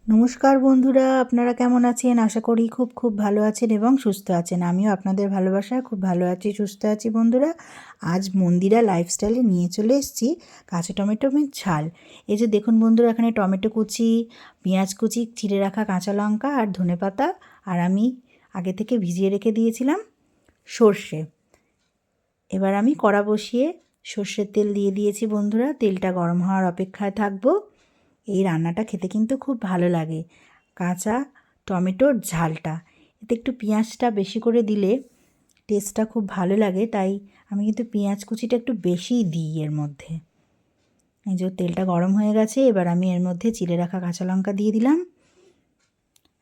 নমস্কার বন্ধুরা, আপনারা কেমন আছেন? আশা করি খুব খুব ভালো আছেন এবং সুস্থ আছেন। আমিও আপনাদের ভালোবাসায় খুব ভালো আছি, সুস্থ আছি বন্ধুরা। আজ মন্দিরা লাইফস্টাইলে নিয়ে চলে এসেছি কাঁচা টমেটোর ঝাল। এই যে দেখুন বন্ধুরা, এখানে টমেটো কুচি, পেঁয়াজ কুচি, চিড়ে রাখা কাঁচা লঙ্কা আর ধনেপাতা, আর আমি আগে থেকে ভিজিয়ে রেখে দিয়েছিলাম সর্ষে। এবার আমি কড়া বসিয়ে সর্ষের তেল দিয়ে দিয়েছি বন্ধুরা। তেলটা গরম হওয়ার অপেক্ষায় থাকবো। এই রান্নাটা খেতে কিন্তু খুব ভালো লাগে, কাঁচা টমেটোর ঝালটা। এতে একটু পেঁয়াজটা বেশি করে দিলে টেস্টটা খুব ভালো লাগে, তাই আমি কিন্তু পেঁয়াজ কুচিটা একটু বেশিই দিই এর মধ্যে। এই যে তেলটা গরম হয়ে গেছে, এবার আমি এর মধ্যে চিড়ে রাখা কাঁচা লঙ্কা দিয়ে দিলাম।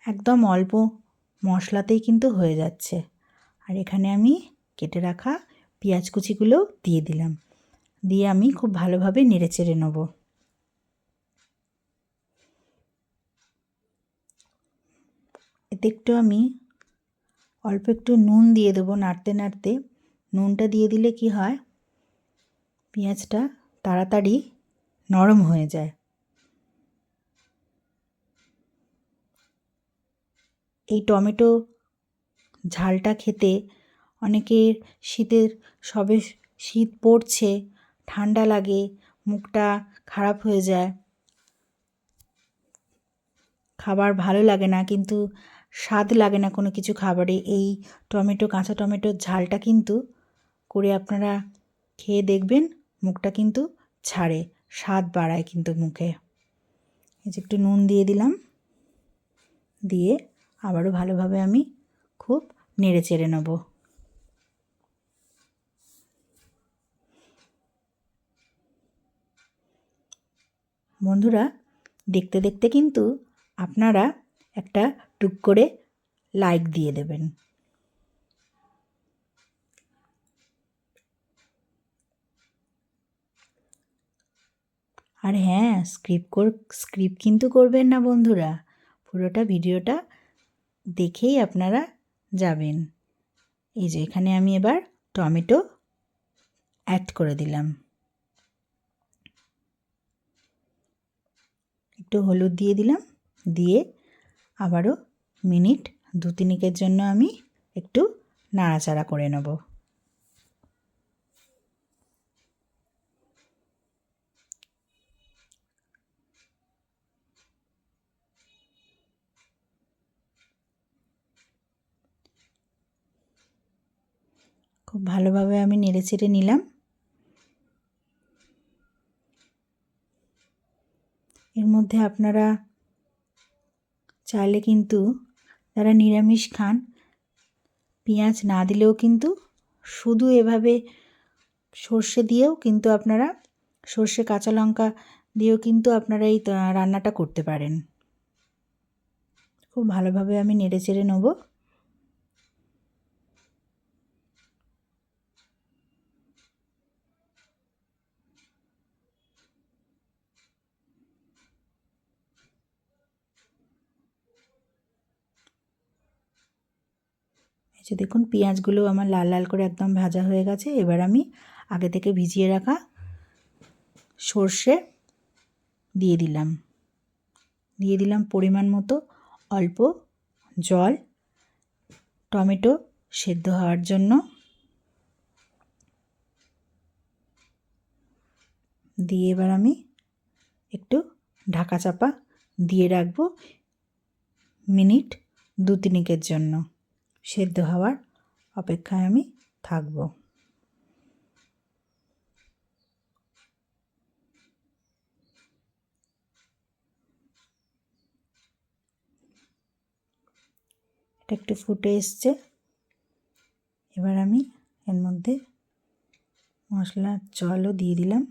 একদম অল্প মশলাতেই কিন্তু হয়ে যাচ্ছে। আর এখানে আমি কেটে রাখা পেঁয়াজ কুচিগুলো দিয়ে দিলাম, দিয়ে আমি খুব ভালোভাবে নেড়ে চেড়ে নেব। এতে একটু আমি অল্প একটু নুন দিয়ে দেবো নাড়তে নাড়তে। নুনটা দিয়ে দিলে কি হয়, পেঁয়াজটা তাড়াতাড়ি নরম হয়ে যায়। এই টমেটো ঝালটা খেতে অনেকের সবে শীত পড়ছে, ঠান্ডা লাগে, মুখটা খারাপ হয়ে যায়, খাবার ভালো লাগে না, কিন্তু স্বাদ লাগে না কোনো কিছু খাবারে। এই কাঁচা টমেটোর ঝালটা কিন্তু করে আপনারা খেয়ে দেখবেন, মুখটা কিন্তু ছাড়ে, স্বাদ বাড়ায় কিন্তু মুখে। এই যে একটু নুন দিয়ে দিলাম, দিয়ে আবারও ভালোভাবে আমি খুব নেড়ে চেড়ে নেব। বন্ধুরা, দেখতে দেখতে কিন্তু আপনারা একটা টুক করে লাইক দিয়ে দেবেন। আর হ্যাঁ, স্ক্রিপ্ট কিন্তু করবেন না বন্ধুরা, পুরোটা ভিডিওটা দেখেই আপনারা যাবেন। এই যে এখানে আমি এবার টমেটো অ্যাড করে দিলাম, একটু হলুদ দিয়ে দিলাম, দিয়ে আবারও মিনিট 2-3 জন্য আমি একটু নাড়াচাড়া করে নেব। খুব ভালোভাবে আমি নেড়ে চেড়ে নিলাম। এর মধ্যে আপনারা চাইলে কিন্তু, যারা নিরামিষ খান, পেঁয়াজ না দিলেও কিন্তু শুধু এভাবে সর্ষে দিয়েও কিন্তু আপনারা, সর্ষে কাঁচা লঙ্কা দিয়েও কিন্তু আপনারা এই রান্নাটা করতে পারেন। খুব ভালোভাবে আমি নেড়ে চেড়ে নেব। এই যে দেখুন, পেঁয়াজগুলো আমার লাল লাল করে একদম ভাজা হয়ে গেছে। এবার আমি আগে থেকে ভিজিয়ে রাখা সর্ষে দিয়ে দিলাম, পরিমাণ মতো অল্প জল, টমেটো সেদ্ধ হওয়ার জন্য। দিয়ে এবার আমি একটু ঢাকা চাপা দিয়ে রাখবো মিনিট 2-3 জন্য। সেদ্ধ হওয়ার অপেক্ষায় আমি থাকব। এটা একটু ফুটে এসছে। এবার আমি এর মধ্যে মশলার জলও দিয়ে দিলাম,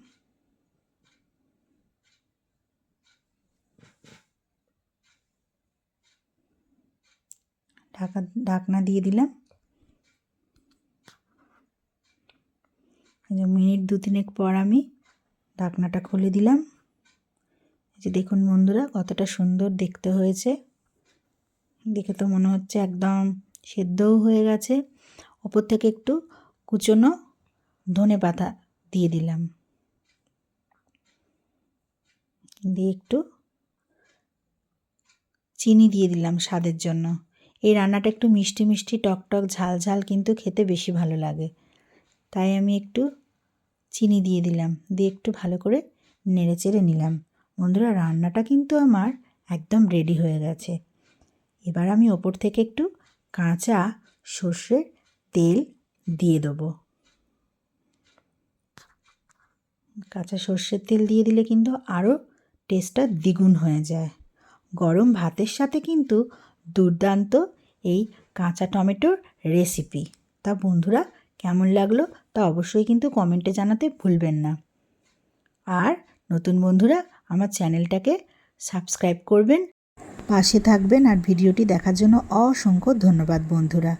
ঢাকনা দিয়ে দিলাম। মিনিট 2-3 পর আমি ঢাকনাটা খুলে দিলাম। এই যে দেখুন বন্ধুরা, কতটা সুন্দর দেখতে হয়েছে, দেখে তো মনে হচ্ছে একদম সেদ্ধও হয়ে গেছে। ওপর থেকে একটু কুচনো ধনেপাতা দিয়ে দিলাম, দিয়ে একটু চিনি দিয়ে দিলাম স্বাদের জন্য। এই রান্নাটা একটু মিষ্টি মিষ্টি টক টক ঝাল ঝাল কিন্তু খেতে বেশি ভালো লাগে, তাই আমি একটু চিনি দিয়ে দিলাম, দিয়ে একটু ভালো করে নেড়ে চেড়ে নিলাম। বন্ধুরা, রান্নাটা কিন্তু আমার একদম রেডি হয়ে গেছে। এবার আমি ওপর থেকে একটু কাঁচা সর্ষের তেল দিয়ে দেবো। কাঁচা সর্ষের তেল দিয়ে দিলে কিন্তু আরও টেস্টটা দ্বিগুণ হয়ে যায়। গরম ভাতের সাথে কিন্তু দুর্দান্ত এই কাঁচা টমেটোর রেসিপি। তা বন্ধুরা, কেমন লাগলো তা অবশ্যই কিন্তু কমেন্টে জানাতে ভুলবেন না। আর নতুন বন্ধুরা আমার চ্যানেলটাকে সাবস্ক্রাইব করবেন, পাশে থাকবেন। আর ভিডিওটি দেখার জন্য অসংখ্য ধন্যবাদ বন্ধুরা।